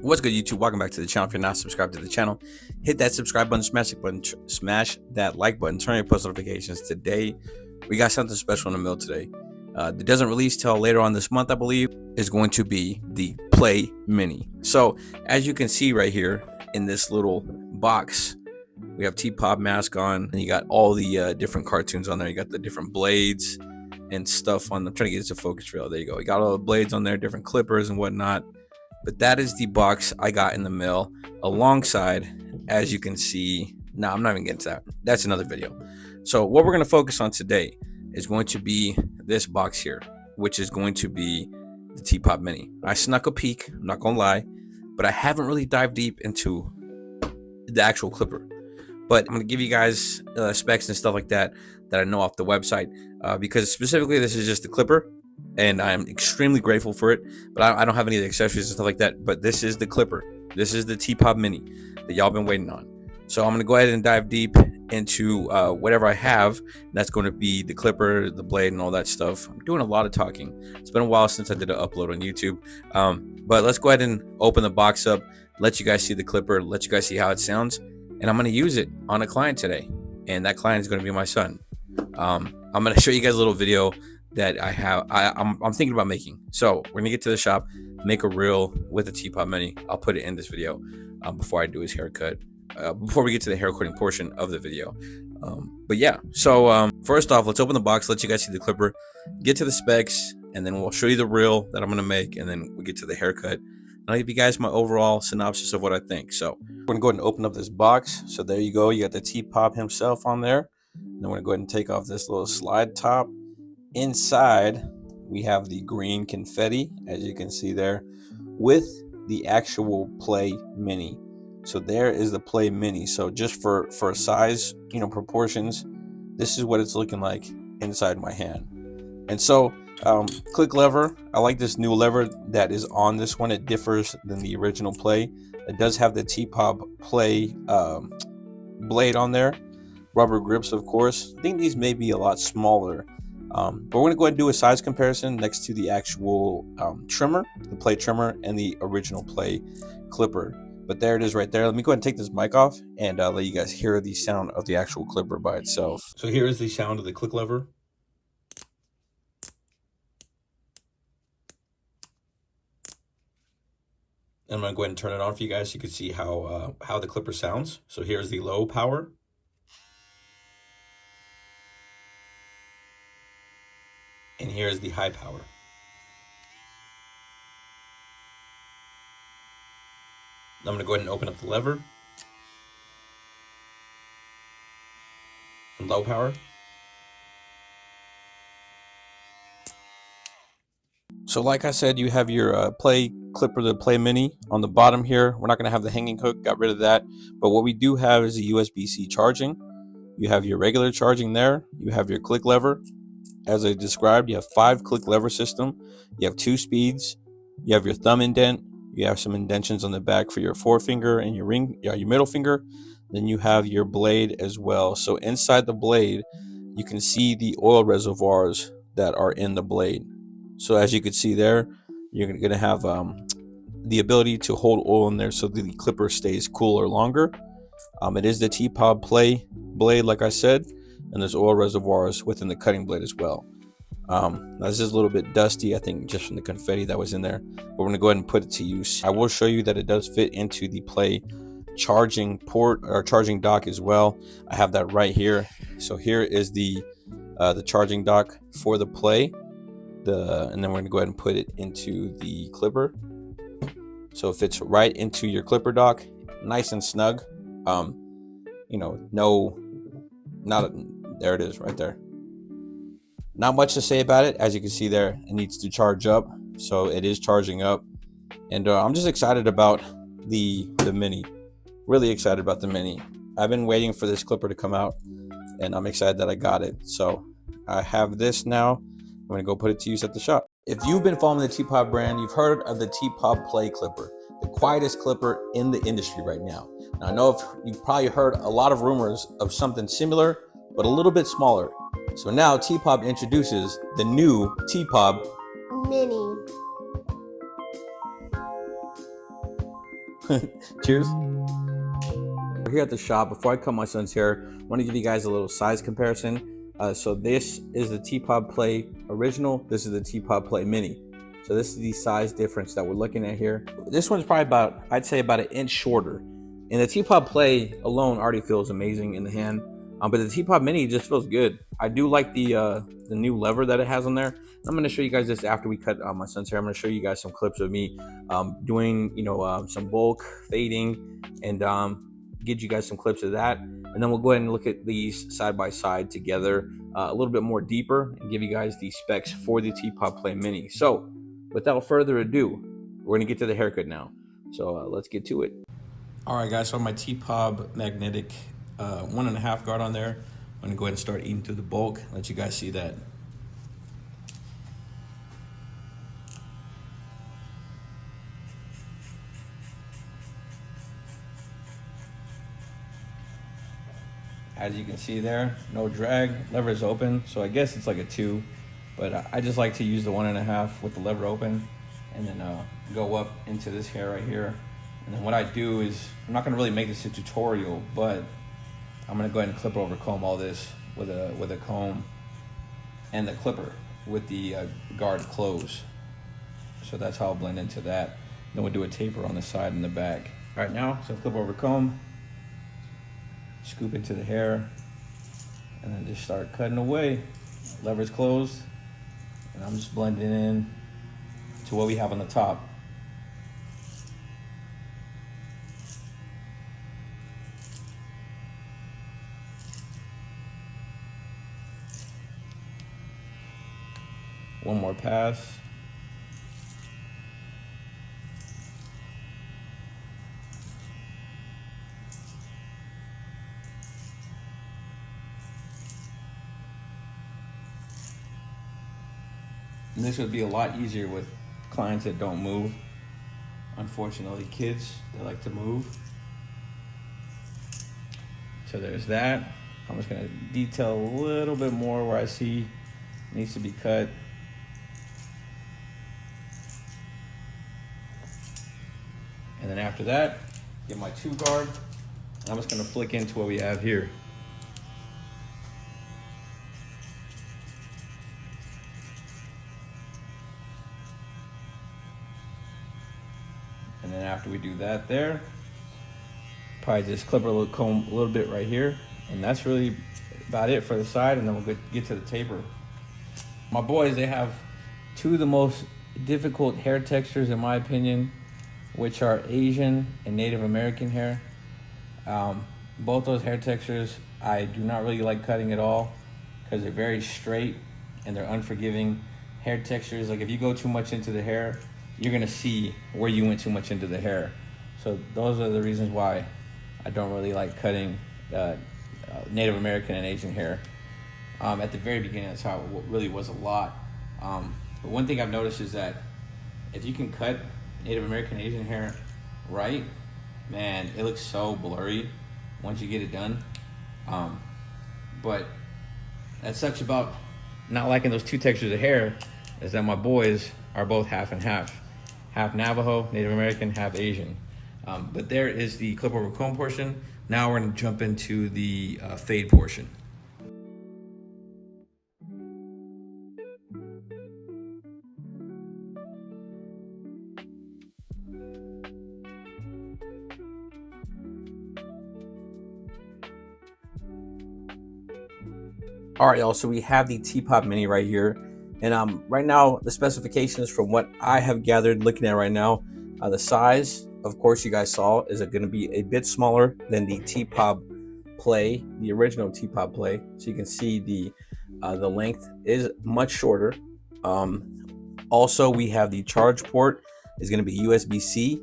What's good, YouTube? Welcome back to the channel. If you're not subscribed to the channel, hit that subscribe button, smash that like button, turn on your post notifications. Today, we got something special in the mail today. It doesn't release till later on this month, I believe. Is going to be the Play Mini. So, as you can see right here in this little box, we have TPOB mask on, and you got all the different cartoons on there. You got the different blades and stuff on them. I'm trying to get this to focus for you. There you go. You got all the blades on there, different clippers and whatnot. But that is the box I got in the mail alongside, as you can see. No, I'm not even getting to that. That's another video. So what we're going to focus on today is going to be this box here, which is going to be the TPOB Mini. I snuck a peek, I'm not going to lie, but I haven't really dived deep into the actual clipper. But I'm going to give you guys specs and stuff like that I know off the website, because specifically this is just the clipper. And I'm extremely grateful for it, but I don't have any of the accessories and stuff like that. But this is the clipper. This is the TPOB Mini that y'all been waiting on. So I'm going to go ahead and dive deep into whatever I have. That's going to be the clipper, the blade, and all that stuff. I'm doing a lot of talking. It's been a while since I did an upload on YouTube. But let's go ahead and open the box up, let you guys see the clipper, let you guys see how it sounds. And I'm going to use it on a client today. And that client is going to be my son. I'm going to show you guys a little video that I have, I'm thinking about making. So we're gonna get to the shop, make a reel with the TPOB Mini. I'll put it in this video before I do his haircut, before we get to the haircutting portion of the video. But yeah, so first off, let's open the box, let you guys see the clipper, get to the specs, and then we'll show you the reel that I'm gonna make, and then we'll get to the haircut. And I'll give you guys my overall synopsis of what I think. So we're gonna go ahead and open up this box. So there you go, you got the TPOB himself on there. And then we're gonna go ahead and take off this little slide top. Inside, we have the green confetti, as you can see there, with the actual Play Mini. So there is the Play Mini. So just for size, proportions, this is what it's looking like inside my hand. And so, click lever. I like this new lever that is on this one. It differs than the original Play. It does have the TPOB Play blade on there. Rubber grips, of course. I think these may be a lot smaller. But we're going to go ahead and do a size comparison next to the actual trimmer, the Play trimmer, and the original Play clipper. But there it is right there. Let me go ahead and take this mic off and let you guys hear the sound of the actual clipper by itself. So here is the sound of the click lever. And I'm going to go ahead and turn it on for you guys so you can see how the clipper sounds. So here's the low power. And here's the high power. I'm going to go ahead and open up the lever. And low power. So like I said, you have your Play clipper, the Play Mini on the bottom here. We're not going to have the hanging hook, got rid of that. But what we do have is a USB-C charging. You have your regular charging there. You have your click lever. As I described, you have 5 click lever system. You have 2 speeds. You have your thumb indent. You have some indentions on the back for your forefinger and your middle finger. Then you have your blade as well. So inside the blade, you can see the oil reservoirs that are in the blade. So as you can see there, you're going to have the ability to hold oil in there so that the clipper stays cooler longer. It is the TPOB Play blade, like I said. And there's oil reservoirs within the cutting blade as well. This is a little bit dusty, I think, just from the confetti that was in there. But we're going to go ahead and put it to use. I will show you that it does fit into the Play charging port or charging dock as well. I have that right here. So here is the charging dock for the Play. And then we're going to go ahead and put it into the clipper. So it fits right into your clipper dock, nice and snug. There it is right there. Not much to say about it. As you can see there, it needs to charge up. So it is charging up. And I'm just excited about the Mini. Really excited about the Mini. I've been waiting for this clipper to come out, and I'm excited that I got it. So I have this now. I'm going to go put it to use at the shop. If you've been following the TPOB brand, you've heard of the TPOB Play clipper, the quietest clipper in the industry right now. Now, I know you've probably heard a lot of rumors of something similar, but a little bit smaller. So now TPOB introduces the new TPOB Mini. Cheers. We're here at the shop. Before I cut my son's hair, I want to give you guys a little size comparison. So this is the TPOB Play Original. This is the TPOB Play Mini. So this is the size difference that we're looking at here. This one's probably about, I'd say about an inch shorter. And the TPOB Play alone already feels amazing in the hand. But the TPOB Mini just feels good. I do like the new lever that it has on there. I'm going to show you guys this after we cut my son's hair. I'm going to show you guys some clips of me doing, some bulk fading, and get you guys some clips of that. And then we'll go ahead and look at these side by side together a little bit more deeper and give you guys the specs for the TPOB Play Mini. So without further ado, we're going to get to the haircut now. So let's get to it. All right, guys, so my TPOB magnetic 1.5 guard on there. I'm going to go ahead and start eating through the bulk, let you guys see that. As you can see there, no drag, lever is open, so I guess it's like a 2, but I just like to use the 1.5 with the lever open, and then go up into this hair right here. And then what I do is, I'm not gonna really make this a tutorial, but I'm gonna go ahead and clip over comb all this with a comb and the clipper with the guard closed. So that's how I'll blend into that. Then we'll do a taper on the side and the back. All right, now, so clip over comb, scoop into the hair, and then just start cutting away. Lever's closed, and I'm just blending in to what we have on the top. One more pass. And this would be a lot easier with clients that don't move. Unfortunately, kids, they like to move. So there's that. I'm just gonna detail a little bit more where I see needs to be cut. And then after that, get my 2 guard. And I'm just gonna flick into what we have here. And then after we do that there, probably just clip our little comb a little bit right here. And that's really about it for the side, and then we'll get to the taper. My boys, they have 2 of the most difficult hair textures in my opinion, which are Asian and Native American hair. Both those hair textures, I do not really like cutting at all because they're very straight and they're unforgiving hair textures. Like if you go too much into the hair, you're gonna see where you went too much into the hair. So those are the reasons why I don't really like cutting Native American and Asian hair. At the very beginning, that's how it really was a lot. But one thing I've noticed is that if you can cut Native American Asian hair right, man, it looks so blurry once you get it done. But that sucks about not liking those 2 textures of hair is that my boys are both half and half. Half Navajo, Native American, half Asian. But there is the clip over comb portion. Now we're gonna jump into the fade portion. All right, y'all, so we have the TPOB Mini right here. And right now, the specifications from what I have gathered looking at right now, the size, of course, you guys saw, is going to be a bit smaller than the TPOB Play, the original TPOB Play. So you can see the length is much shorter. Also, we have the charge port is going to be USB-C,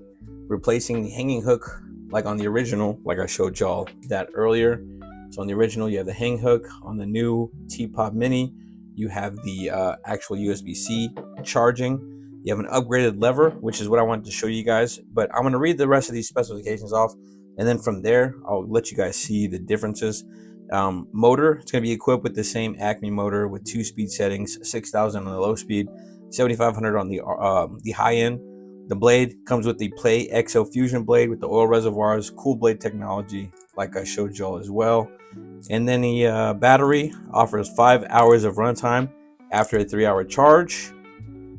replacing the hanging hook like on the original, like I showed y'all that earlier. So on the original, you have the hang hook. On the new TPOB Mini, you have the actual USB-C charging. You have an upgraded lever, which is what I wanted to show you guys. But I'm going to read the rest of these specifications off, and then from there, I'll let you guys see the differences. Motor, it's going to be equipped with the same Acme motor with 2 speed settings, 6,000 on the low speed, 7,500 on the high end. The blade comes with the Play XO Fusion blade with the oil reservoirs, cool blade technology, like I showed y'all as well. And then the battery offers 5 hours of runtime after a 3-hour charge.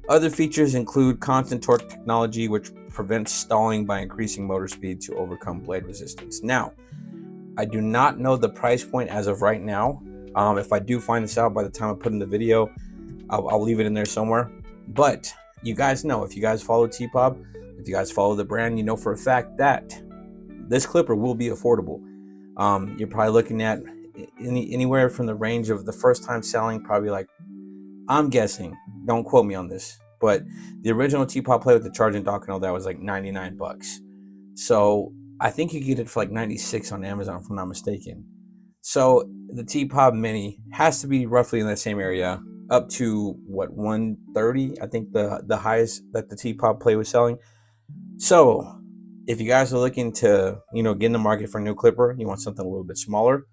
Other features include constant torque technology, which prevents stalling by increasing motor speed to overcome blade resistance. Now, I do not know the price point as of right now. If I do find this out by the time I put in the video, I'll leave it in there somewhere. But you guys know, if you guys follow TPOB, if you guys follow the brand, you know for a fact that this clipper will be affordable. You're probably looking at anywhere from the range of the first time selling, probably like, I'm guessing, don't quote me on this, but the original TPOB Play with the charging dock and all that was like 99 bucks. So I think you get it for like 96 on Amazon, if I'm not mistaken. So the TPOB Mini has to be roughly in that same area, up to what, 130, I think the highest that the TPOB Play was selling. So if you guys are looking to, get in the market for a new clipper, you want something a little bit smaller,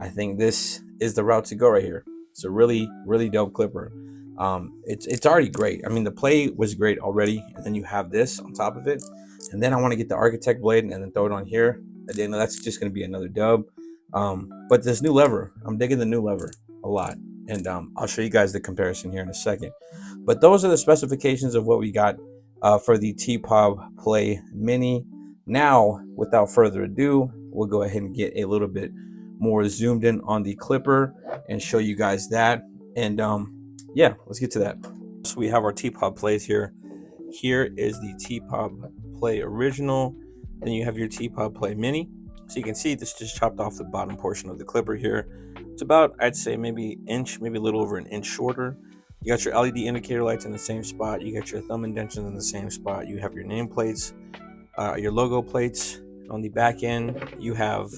I think this is the route to go right here. It's a really, really dope clipper. It's already great. I mean, the Play was great already, and then you have this on top of it. And then I want to get the Architect blade and then throw it on here. And then that's just going to be another dub. But this new lever, I'm digging the new lever a lot. And I'll show you guys the comparison here in a second. But those are the specifications of what we got for the TPOB Play Mini. Now, without further ado, we'll go ahead and get a little bit more zoomed in on the clipper and show you guys that. And yeah, let's get to that. So we have our TPOB Plays here. Here is the TPOB Play Original. Then you have your TPOB Play Mini. So you can see this just chopped off the bottom portion of the clipper here. It's about, I'd say, maybe inch, maybe a little over an inch shorter. You got your LED indicator lights in the same spot. You got your thumb indentions in the same spot. You have your nameplates, your logo plates. On the back end, you have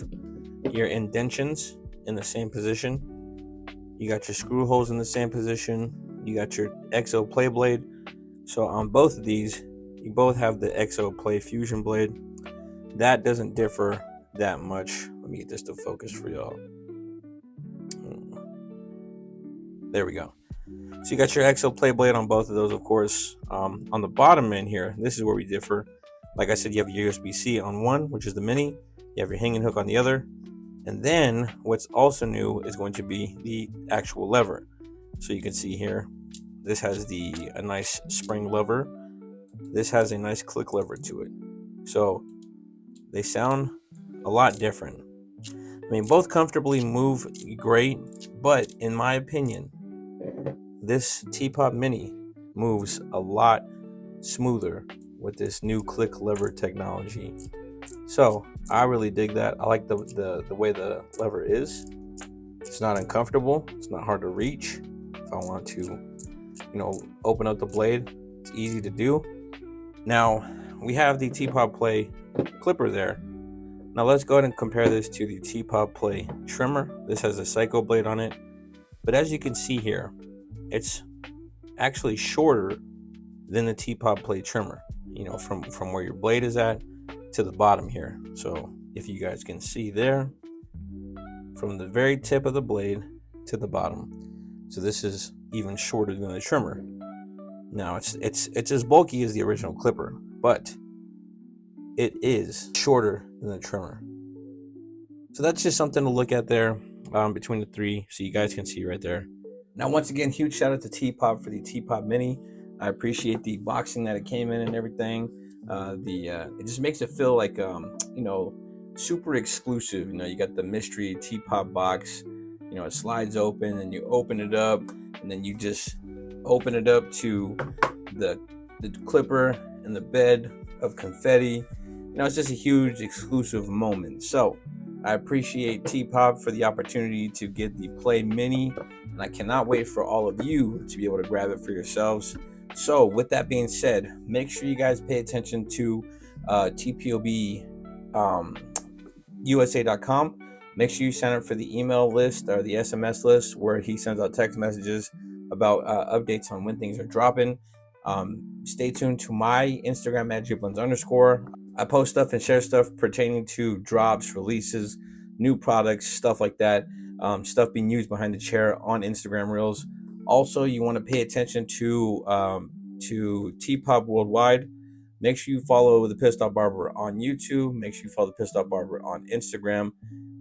your indentions in the same position. You got your screw holes in the same position. You got your XO Play blade. So on both of these, you both have the XO Play Fusion blade. That doesn't differ that much. Let me get this to focus for y'all. There we go. So you got your XO Play blade on both of those, of course. On the bottom end here, this is where we differ. Like I said, you have your USB-C on one, which is the Mini. You have your hanging hook on the other. And then what's also new is going to be the actual lever. So you can see here, this has a nice spring lever. This has a nice click lever to it. So they sound a lot different. I mean, both comfortably move great, but in my opinion, this TPOB Mini moves a lot smoother with this new click lever technology. So I really dig that. I like the way the lever is. It's not uncomfortable. It's not hard to reach. If I want to, open up the blade, it's easy to do. Now we have the TPOB Play clipper there. Now let's go ahead and compare this to the TPOB Play trimmer. This has a Psycho blade on it, but as you can see here, it's actually shorter than the TPOB Play trimmer. From where your blade is at to the bottom here. So if you guys can see there, from the very tip of the blade to the bottom. So this is even shorter than the trimmer. Now it's as bulky as the original clipper, but it is shorter than the trimmer. So that's just something to look at there between the three, so you guys can see right there. Now, once again, huge shout out to TPOB for the TPOB Mini. I appreciate the boxing that it came in and everything. It just makes it feel like super exclusive. You got the mystery TPOB box. It slides open and you open it up, and then you just open it up to the clipper and the bed of confetti. It's just a huge exclusive moment. So I appreciate TPOB for the opportunity to get the Play Mini, and I cannot wait for all of you to be able to grab it for yourselves. So with that being said, make sure you guys pay attention to TPOB USA.com. Make sure you sign up for the email list or the SMS list where he sends out text messages about updates on when things are dropping. Stay tuned to my Instagram at Jayblends_. I post stuff and share stuff pertaining to drops, releases, new products, stuff like that. Stuff being used behind the chair on Instagram Reels. Also, you want to pay attention to TPOB Worldwide. Make sure you follow the Pissed Off Barber on YouTube. Make sure you follow the Pissed Off Barber on Instagram.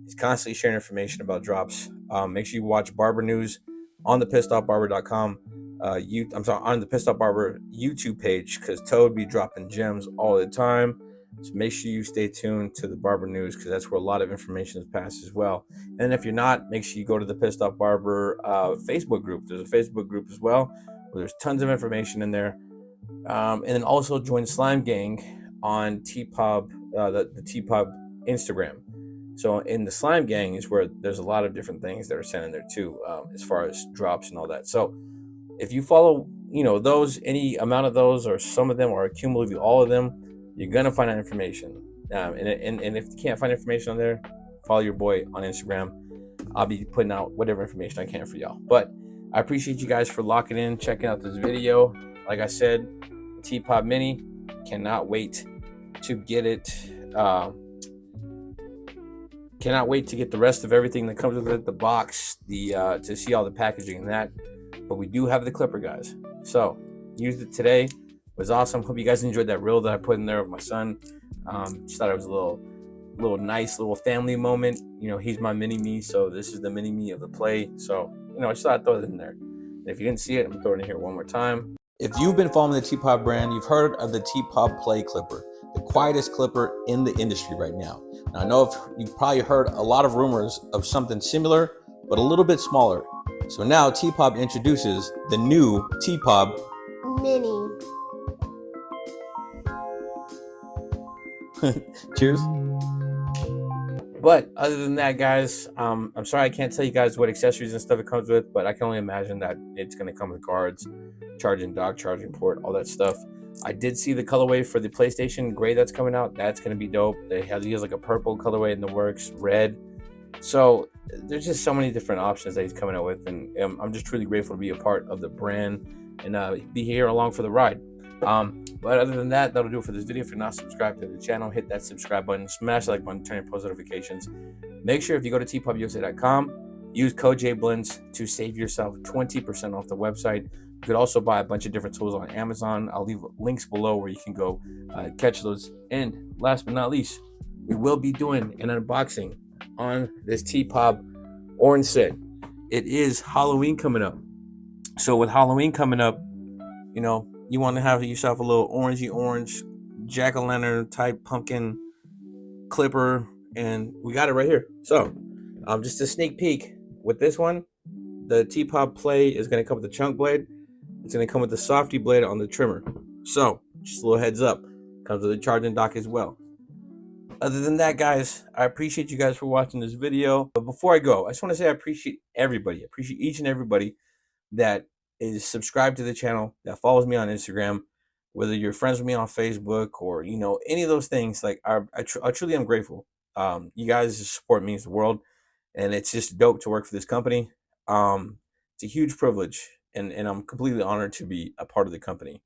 He's constantly sharing information about drops. Make sure you watch Barber News on the pissedoffbarber.com. I'm sorry, on the Pissed Off Barber YouTube page, because Toad be dropping gems all the time. So make sure you stay tuned to the Barber News, because that's where a lot of information is passed as well. And if you're not, make sure you go to the Pissed Off Barber Facebook group. There's a Facebook group as well where there's tons of information in there. And then also join Slime Gang on TPOB, the TPOB Instagram. So in the Slime Gang is where there's a lot of different things that are sent in there too, as far as drops and all that. So if you follow, those, any amount of those, or some of them, or cumulatively all of them, you're gonna find out information. And if you can't find information on there, follow your boy on Instagram. I'll be putting out whatever information I can for y'all. But I appreciate you guys for locking in, checking out this video. Like I said, the TPOB Mini, cannot wait to get it. Cannot wait to get the rest of everything that comes with it, the box, to see all the packaging and that. But we do have the clipper, guys. So used it today. It was awesome. Hope you guys enjoyed that reel that I put in there of my son. Just thought it was a little nice little family moment. He's my mini me, so this is the mini me of the play. So I just thought I'd throw it in there. And if you didn't see it, I'm throwing it here one more time. If you've been following the TPOB brand, you've heard of the TPOB Play clipper, the quietest clipper in the industry right now. Now, I know if you've probably heard a lot of rumors of something similar, but a little bit smaller. So now TPOB introduces the new TPOB Mini. Cheers. But other than that, guys, I'm sorry I can't tell you guys what accessories and stuff it comes with, but I can only imagine that it's going to come with guards, charging dock, charging port, all that stuff. I did see the colorway for the PlayStation gray that's coming out. That's going to be dope. He has like a purple colorway in the works, red. So there's just so many different options that he's coming out with, and I'm just truly grateful to be a part of the brand and be here along for the ride. But other than that, that'll do it for this video. If you're not subscribed to the channel, hit that subscribe button, smash the like button, turn your post notifications. Make sure if you go to tpobUSA.com, use code Jayblends to save yourself 20% off the website. You could also buy a bunch of different tools on Amazon. I'll leave links below where you can go catch those. And last but not least, we will be doing an unboxing on this TPOB orange set. It is Halloween coming up. So with Halloween coming up, you want to have yourself a little orangey orange jack-o'-lantern type pumpkin clipper, and we got it right here. So just a sneak peek with this one. The TPOB Play is going to come with the chunk blade. It's going to come with the softy blade on the trimmer. So just a little heads up, comes with a charging dock as well. Other than that, guys, I appreciate you guys for watching this video. But before I go, I just want to say I appreciate everybody. I appreciate each and everybody that is subscribed to the channel, that follows me on Instagram, whether you're friends with me on Facebook or, any of those things. Like, I truly am grateful. You guys' support means the world, and it's just dope to work for this company. It's a huge privilege, and I'm completely honored to be a part of the company.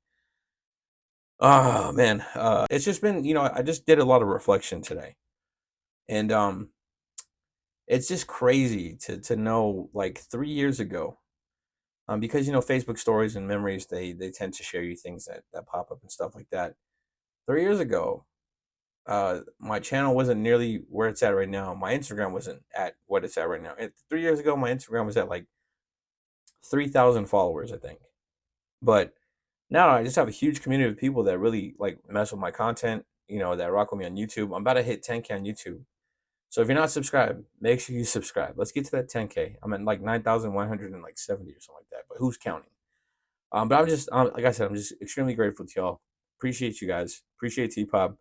Oh, man. It's just been, I just did a lot of reflection today. And it's just crazy to know, like, 3 years ago, because Facebook stories and memories, they tend to share you things that pop up and stuff like that. 3 years ago, my channel wasn't nearly where it's at right now. My Instagram wasn't at what it's at right now. 3 years ago, my Instagram was at like 3,000 followers, I think. But now I just have a huge community of people that really like mess with my content, that rock with me on YouTube. I'm about to hit 10K on YouTube. So if you're not subscribed, make sure you subscribe. Let's get to that 10K. I'm at like 9,170 or something like that. But who's counting? But I'm just, like I said, I'm just extremely grateful to y'all. Appreciate you guys. Appreciate TPOB.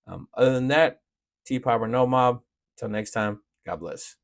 Other than that, TPOB or no mob. Till next time, God bless.